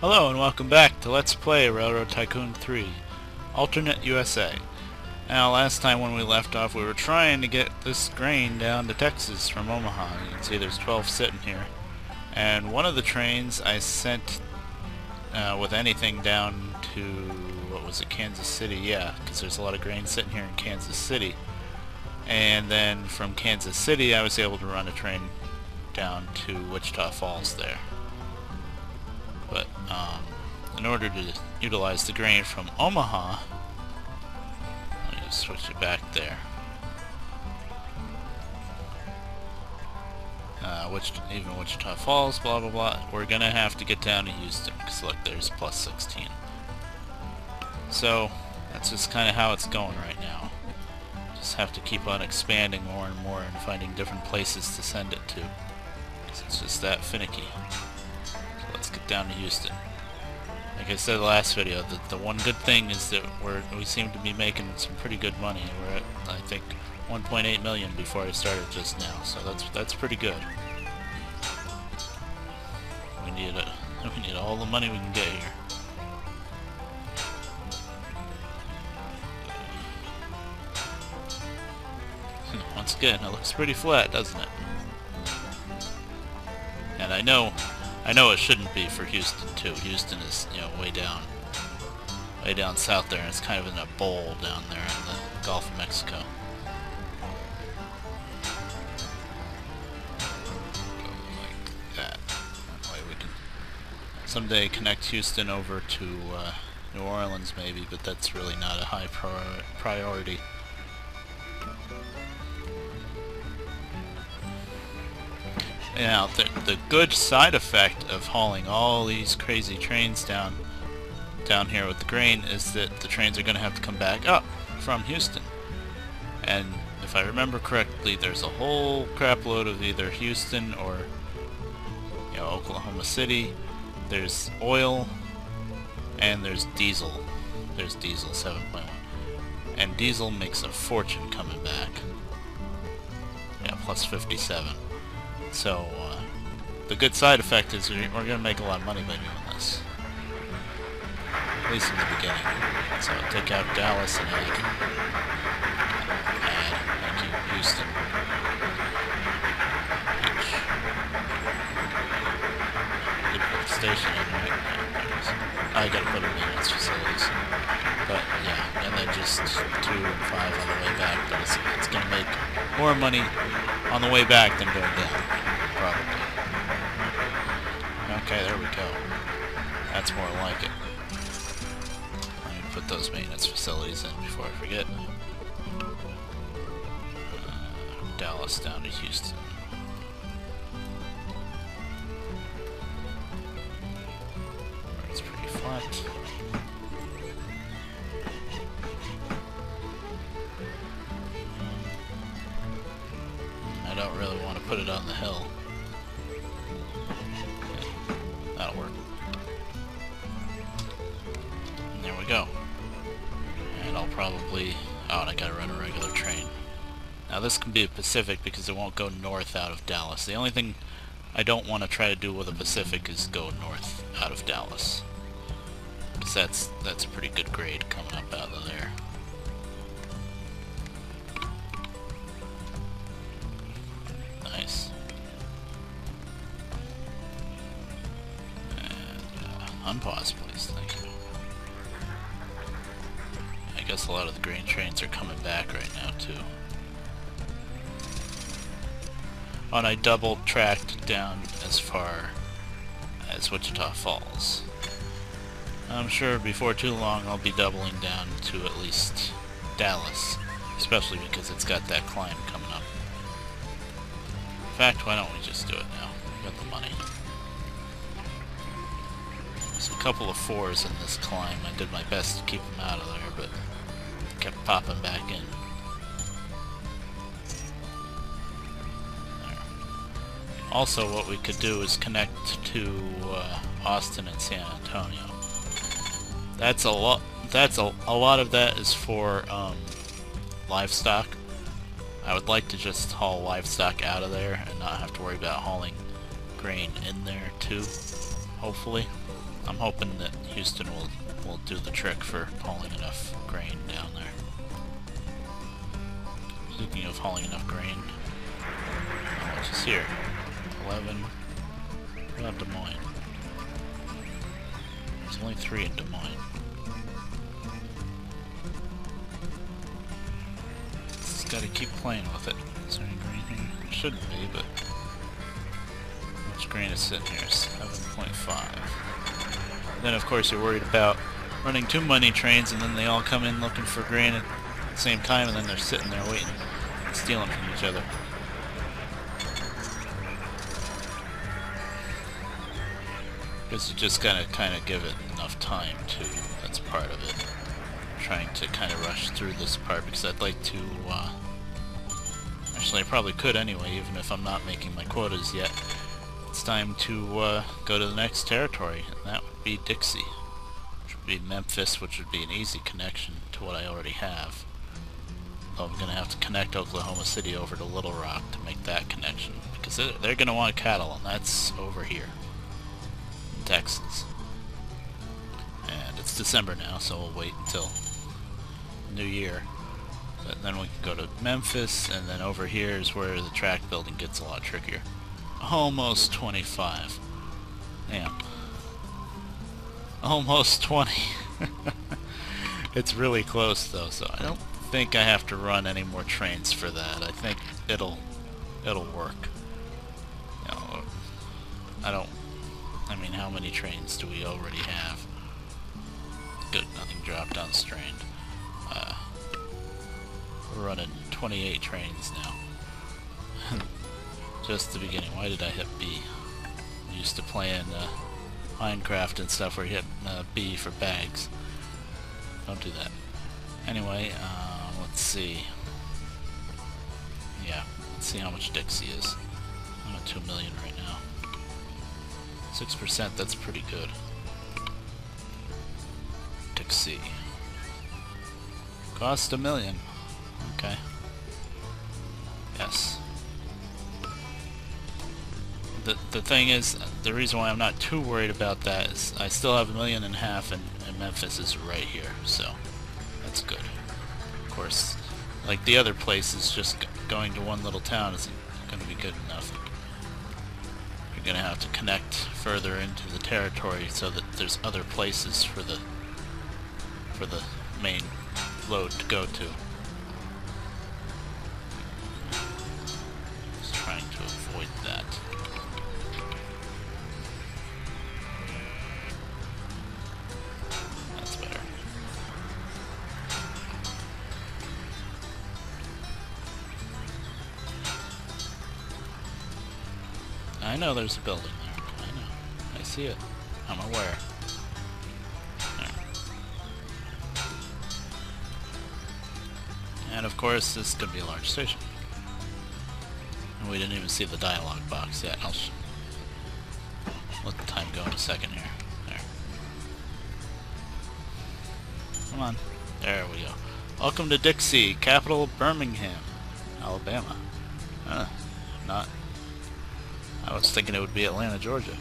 Hello and welcome back to Let's Play Railroad Tycoon 3 Alternate USA. Now last time when we left off we were trying to get this grain down to Texas from Omaha. You can see there's 12 sitting here. And one of the trains I sent with anything down to, what was it, Kansas City? Yeah, because there's a lot of grain sitting here in Kansas City. And then from Kansas City I was able to run a train down to Wichita Falls there. But in order to utilize the grain from Omaha, let me just switch it back there. Even Wichita Falls, blah blah blah. We're gonna have to get down to Houston because look, there's plus 16. So that's just kind of how it's going right now. Just have to keep on expanding more and more and finding different places to send it to. 'Cause it's just that finicky. Let's get down to Houston. Like I said in the last video, the one good thing is that we seem to be making some pretty good money. We're at, I think, 1.8 million before I started just now, so that's pretty good. We need all the money we can get here. Once again, it looks pretty flat, doesn't it? And I know it shouldn't be for Houston too. Houston is, way down south there, and it's kind of in a bowl down there in the Gulf of Mexico. Like that. That way we can someday connect Houston over to New Orleans maybe, but that's really not a high priority. Now, the good side effect of hauling all these crazy trains down here with the grain is that the trains are going to have to come back up from Houston. And if I remember correctly, there's a whole crap load of either Houston or Oklahoma City. There's oil and there's diesel. There's diesel 7.1. And diesel makes a fortune coming back. Yeah, plus 57. So, the good side effect is we're going to make a lot of money by doing this. At least in the beginning. So, take out Dallas and add Houston. You put the station in, right? I gotta put it in its facilities. But, yeah, and then just 2 and 5 on the way back. But it's going to make more money on the way back than going down. Probably. Okay, there we go. That's more like it. Let me put those maintenance facilities in before I forget. Dallas down to Houston. It's pretty flat. I don't really want to put it on the hill. That'll work. And there we go. And I'll probably... Oh, and I gotta run a regular train. Now this can be a Pacific because it won't go north out of Dallas. The only thing I don't want to try to do with a Pacific is go north out of Dallas. Because that's a pretty good grade coming up out of there. Nice. Unpause, please. Thank you. I guess a lot of the grain trains are coming back right now, too. Oh, and I double-tracked down as far as Wichita Falls. I'm sure before too long I'll be doubling down to at least Dallas, especially because it's got that climb coming up. In fact, why don't we just do it now? We got the money. There's a couple of 4s in this climb. I did my best to keep them out of there, but kept popping back in. There. Also, what we could do is connect to Austin and San Antonio. That's a lot. A lot of that is for livestock. I would like to just haul livestock out of there and not have to worry about hauling grain in there too, hopefully. I'm hoping that Houston will do the trick for hauling enough grain down there. Speaking of hauling enough grain, how much is here? 11. What about Des Moines? There's only 3 in Des Moines. Just gotta keep playing with it. Is there any grain here? Shouldn't be, but how much grain is sitting here? 7.5. Then of course you're worried about running too many trains and then they all come in looking for grain at the same time and then they're sitting there waiting, stealing from each other. Because you just gotta kind of give it enough time too. That's part of it. I'm trying to kind of rush through this part because I'd like to, actually I probably could anyway, even if I'm not making my quotas yet. It's time to go to the next territory, and that would be Dixie. Which would be Memphis, which would be an easy connection to what I already have. Though I'm gonna have to connect Oklahoma City over to Little Rock to make that connection. Because they're gonna want cattle, and that's over here. Texas. And it's December now, so we'll wait until New Year. But then we can go to Memphis, and then over here is where the track building gets a lot trickier. Almost 25. Damn. Almost 20. It's really close though, so I don't think I have to run any more trains for that. I think it'll work. You know, I mean, how many trains do we already have? Good, nothing dropped unstrained. We're running 28 trains now. Just the beginning. Why did I hit B? I used to play in Minecraft and stuff where you hit B for bags. Don't do that. Anyway, let's see. Yeah, let's see how much Dixie is. I'm at 2 million right now. 6%, that's pretty good. Dixie. Cost $1 million. Okay. Yes. The thing is, the reason why I'm not too worried about that is I still have $1.5 million and Memphis is right here, so that's good. Of course, like the other places, just going to one little town isn't going to be good enough. You're going to have to connect further into the territory so that there's other places for the main load to go to. Just trying to avoid that. That's better. I know there's a building there. I know. I see it. I'm aware. And of course, this is going to be a large station. And we didn't even see the dialogue box yet. I'll let the time go in a second here. There. Come on. There we go. Welcome to Dixie, capital of Birmingham, Alabama. Not. I was thinking it would be Atlanta, Georgia.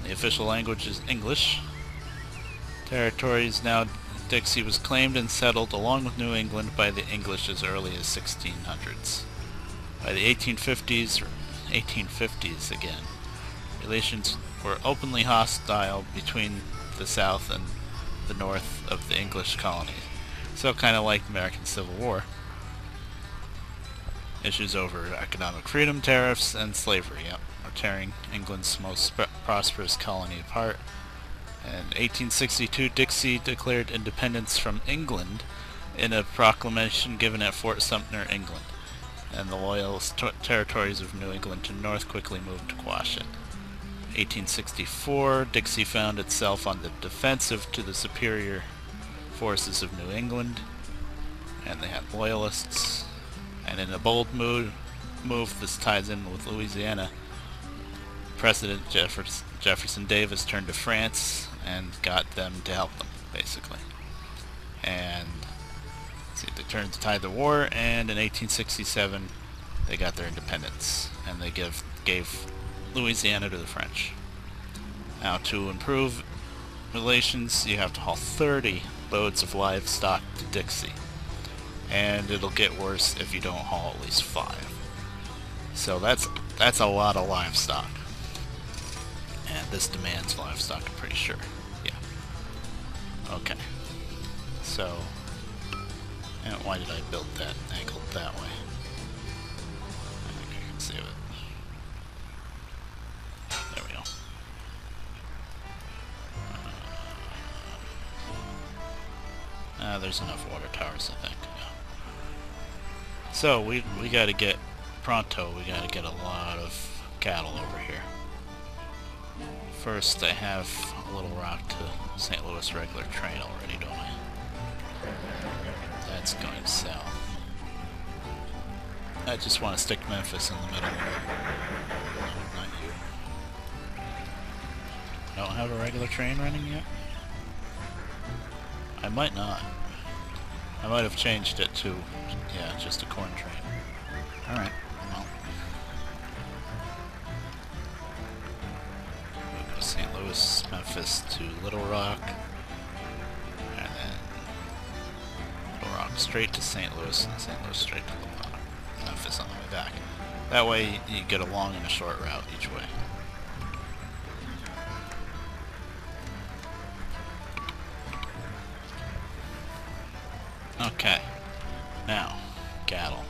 The official language is English. Territories now. Dixie was claimed and settled along with New England by the English as early as 1600s. By the 1850s again, relations were openly hostile between the South and the North of the English colonies. So kind of like the American Civil War. Issues over economic freedom, tariffs, and slavery, are tearing England's most prosperous colony apart. In 1862, Dixie declared independence from England in a proclamation given at Fort Sumter, England, and the loyalist territories of New England to the north quickly moved to quash it. 1864, Dixie found itself on the defensive to the superior forces of New England, and they had loyalists, and in a bold move, this ties in with Louisiana, President Jefferson Davis turned to France and got them to help them, basically. And they turned to tide the war, and in 1867 they got their independence, and they gave Louisiana to the French. Now, to improve relations, you have to haul 30 loads of livestock to Dixie. And it'll get worse if you don't haul at least 5. So that's a lot of livestock. And this demands livestock, I'm pretty sure. Yeah. Okay. So, and why did I build that angled that way? I think I can save it. There we go. There's enough water towers, I think. Yeah. So we got to get pronto. We got to get a lot of cattle over here. First, I have a Little Rock to St. Louis regular train already, don't I? That's going south. I just want to stick Memphis in the middle. No, not you. Don't have a regular train running yet? I might not. I might have changed it to, yeah, just a corn train. Alright, well. We'll go St. Louis, Memphis to Little Rock. And then Little Rock straight to St. Louis, and St. Louis straight to Little Rock. Memphis on the way back. That way you get a long and a short route each way. Okay, now, cattle.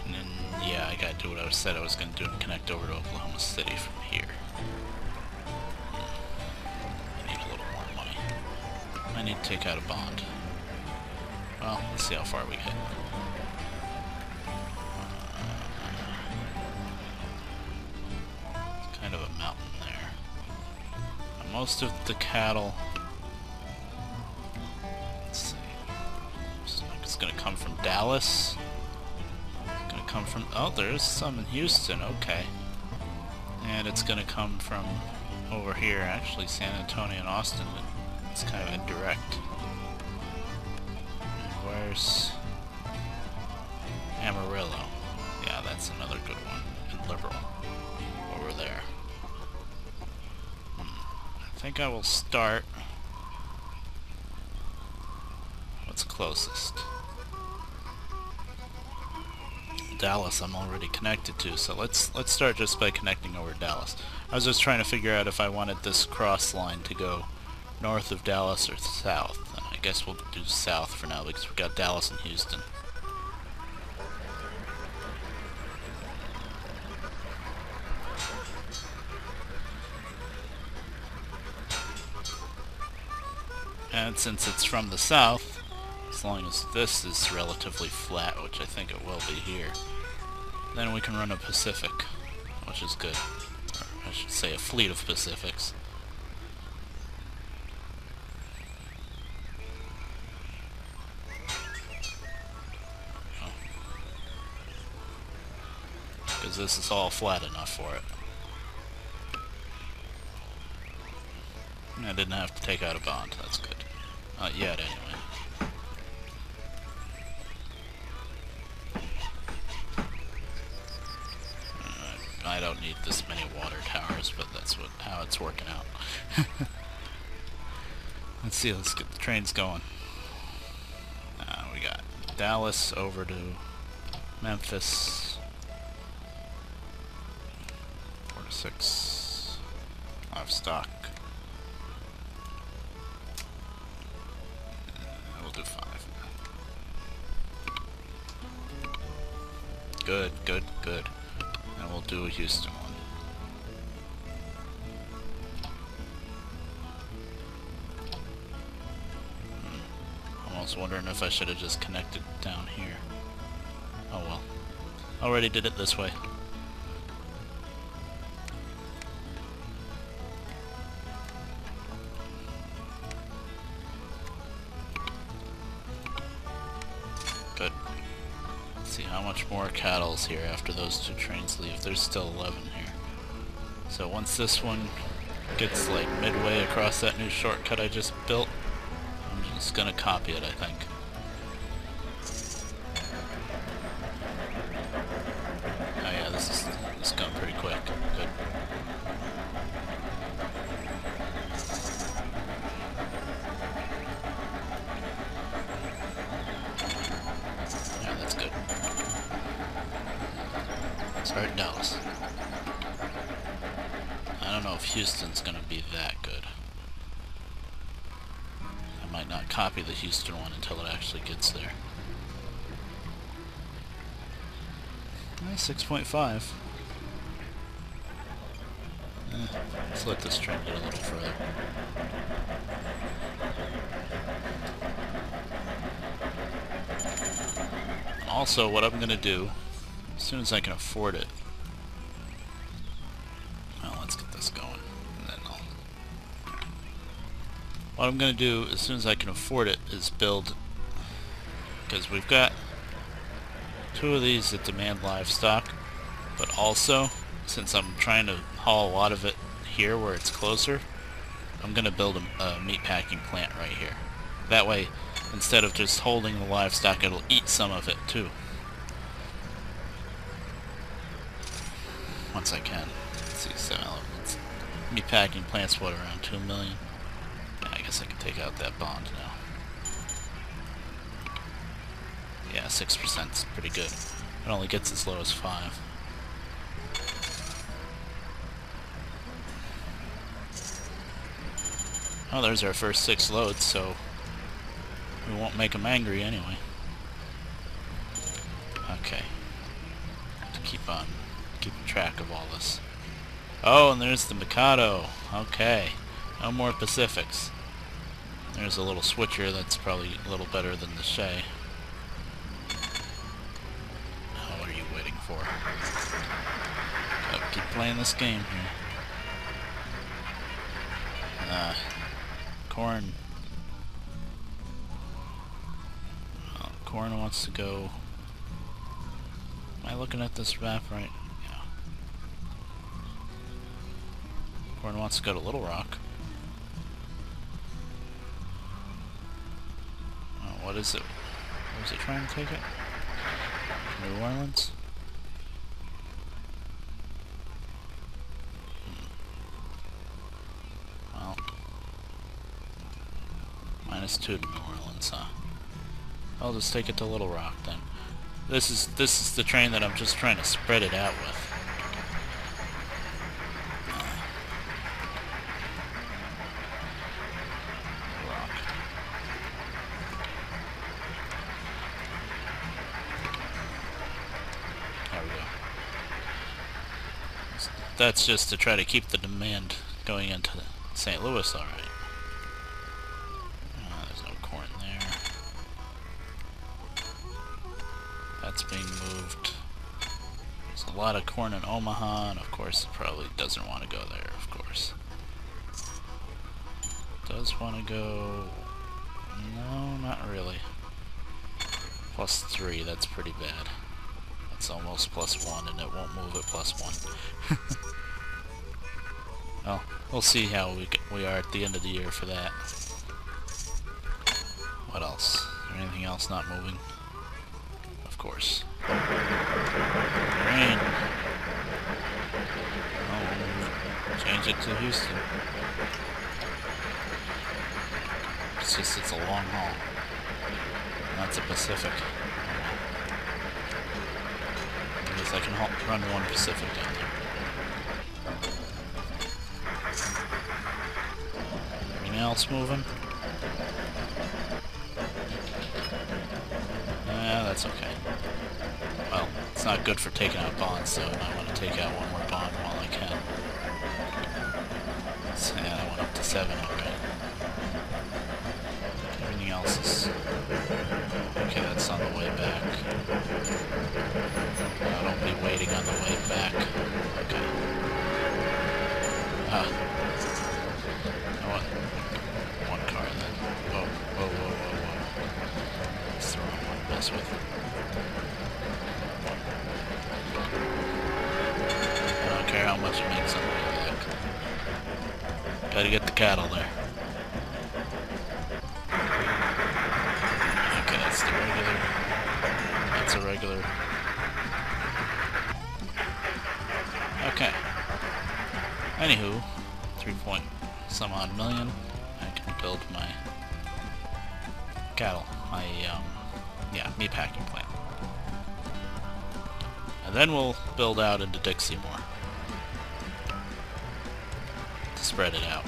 And then, yeah, I gotta do what I said I was gonna do and connect over to Oklahoma City from here. I need a little more money. I need to take out a bond. Well, let's see how far we get. Kind of a mountain there. And most of the cattle... It's gonna come from Dallas. It's gonna come from... Oh, there's some in Houston, okay. And it's gonna come from over here, actually San Antonio and Austin, but it's kind of indirect. And where's Amarillo? Yeah, that's another good one. And Liberal. Over there. I think I will start... What's closest? Dallas I'm already connected to, so let's start just by connecting over Dallas. I was just trying to figure out if I wanted this cross line to go north of Dallas or south. And I guess we'll do south for now because we've got Dallas and Houston. And since it's from the south, as long as this is relatively flat, which I think it will be here, then we can run a Pacific, which is good. Or I should say a fleet of Pacifics. Because this is all flat enough for it. I didn't have to take out a bond, that's good. Not yet, anyway. I don't need this many water towers, but that's how it's working out. Let's see, let's get the trains going. We got Dallas over to Memphis. 4 to 6 livestock. We'll do 5. Good, good, good. And we'll do a Houston one. Almost wondering if I should have just connected down here. Oh well. Already did it this way. Good. Let's see how much more cattle's here after those 2 trains leave. There's still 11 here. So once this one gets like midway across that new shortcut I just built, I'm just gonna copy it, I think. Oh yeah, this is going pretty quick. Good. or Dallas. I don't know if Houston's gonna be that good. I might not copy the Houston one until it actually gets there. 6.5. Let's let this train get a little further. Also, what I'm going to do, as soon as I can afford it, well, let's get this going, and then what I'm going to do, as soon as I can afford it, is build, because we've got 2 of these that demand livestock, but also, since I'm trying to haul a lot of it here where it's closer, I'm going to build a meat packing plant right here. That way, instead of just holding the livestock, it'll eat some of it too. Once I can. Let's see, 7 elements. Meat packing plant's what, around 2 million? Yeah, I guess I can take out that bond now. Yeah, 6% is pretty good. It only gets as low as 5. Oh, there's our first 6 loads, so we won't make them angry anyway. Okay. Have to keep on keeping track of all this. Oh, and there's the Mikado. Okay. No more Pacifics. There's a little switcher that's probably a little better than the Shay. Oh, what are you waiting for? Oh, keep playing this game here. Corn. Oh, Corn wants to go. Am I looking at this map right? Yeah. Corn wants to go to Little Rock. Oh, what is it? Was it trying to take it? New Orleans? Well, -2 to New Orleans, huh? I'll just take it to Little Rock then. This is the train that I'm just trying to spread it out with. Rock. There we go. That's just to try to keep the demand going into St. Louis, alright. There's no corn there. That's being moved. There's a lot of corn in Omaha, and of course it probably doesn't want to go there, of course. Does want to go... No, not really. +3, that's pretty bad. That's almost +1, and it won't move at +1. Well, we'll see how we are at the end of the year for that. What else? Is there anything else not moving? Of course. Rain. Oh, change it to Houston. It's just, it's a long haul. That's a Pacific. I guess I can run one Pacific down there. Anything else moving? Yeah, that's okay. Well, it's not good for taking out bonds, so I want to take out one more bond while I can. So, yeah, that went up to 7 already. Everything else is... Okay, that's on the way back. Don't be waiting on the way back. Okay. What? One car then. Whoa, whoa, whoa, whoa, whoa. That's the wrong one to mess with. I don't care how much it makes on the way back. Gotta get the cattle there. Okay, that's the regular. That's a regular. Okay. Anywho, 3-point-some odd million. I can build my cattle, my meat packing plant. And then we'll build out into Dixie more. To spread it out.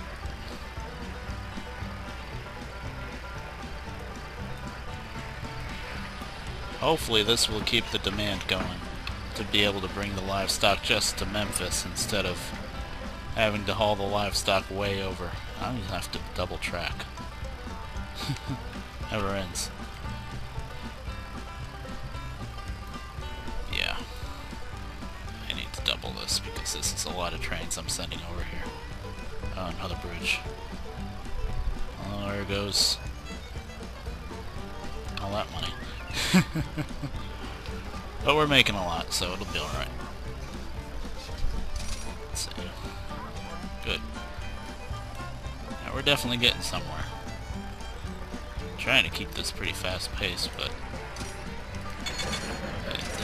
Hopefully this will keep the demand going to be able to bring the livestock just to Memphis instead of having to haul the livestock way over. I'm gonna have to double track. Never ends. Yeah. I need to double this because this is a lot of trains I'm sending over here. Oh, another bridge. Oh, there goes all that money. But we're making a lot, so it'll be alright. Let's see. Good. Now we're definitely getting somewhere. Trying to keep this pretty fast paced, but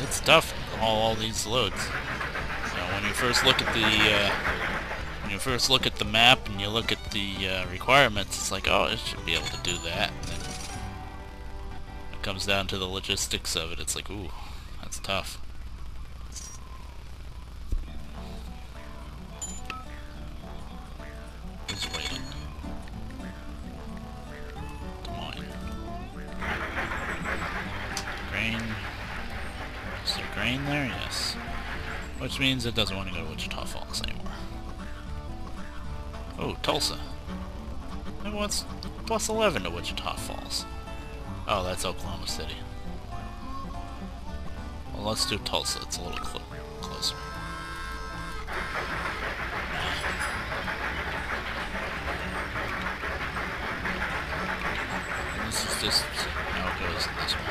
it's tough to haul all these loads. You know, when you first look at the map and you look at the requirements, it's like, oh, it should be able to do that. And then it comes down to the logistics of it. It's like, ooh, that's tough. Who's waiting? Come on. Grain. Is there grain there? Yes. Which means it doesn't want to go to Wichita Falls anymore. Oh, Tulsa. It wants plus 11 to Wichita Falls. Oh, that's Oklahoma City. Well, let's do Tulsa. It's a little closer. And this is just how it goes in this one.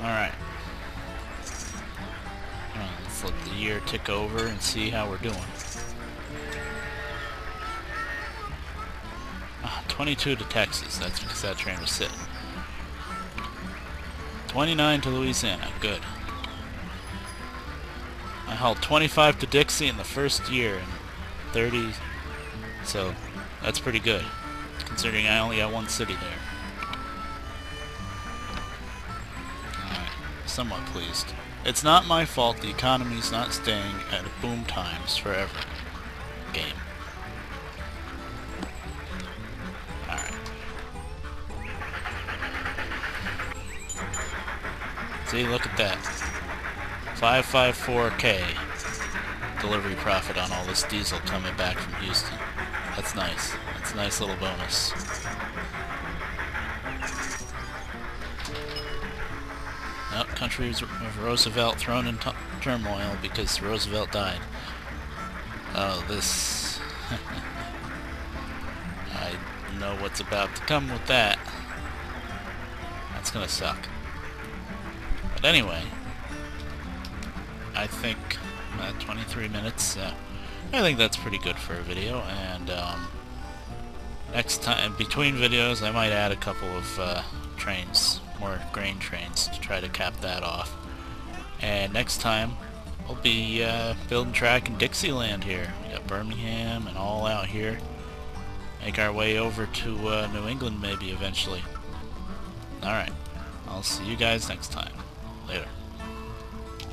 Alright. Let's let the year tick over and see how we're doing. 22 to Texas, that's because that train was sitting. 29 to Louisiana, good. I hauled 25 to Dixie in the first year and 30, so that's pretty good, considering I only got one city there. Somewhat pleased. It's not my fault the economy's not staying at boom times forever. Game. Alright. See, look at that. 554K delivery profit on all this diesel coming back from Houston. That's nice. That's a nice little bonus. Country of Roosevelt thrown in turmoil because Roosevelt died. Oh, this... I know what's about to come with that. That's gonna suck. But anyway, I think 23 minutes, I think that's pretty good for a video, and next time, between videos, I might add a couple of trains, more grain trains, to try to cap that off. And next time, we'll be building track in Dixieland here. We got Birmingham and all out here. Make our way over to New England maybe eventually. Alright, I'll see you guys next time. Later.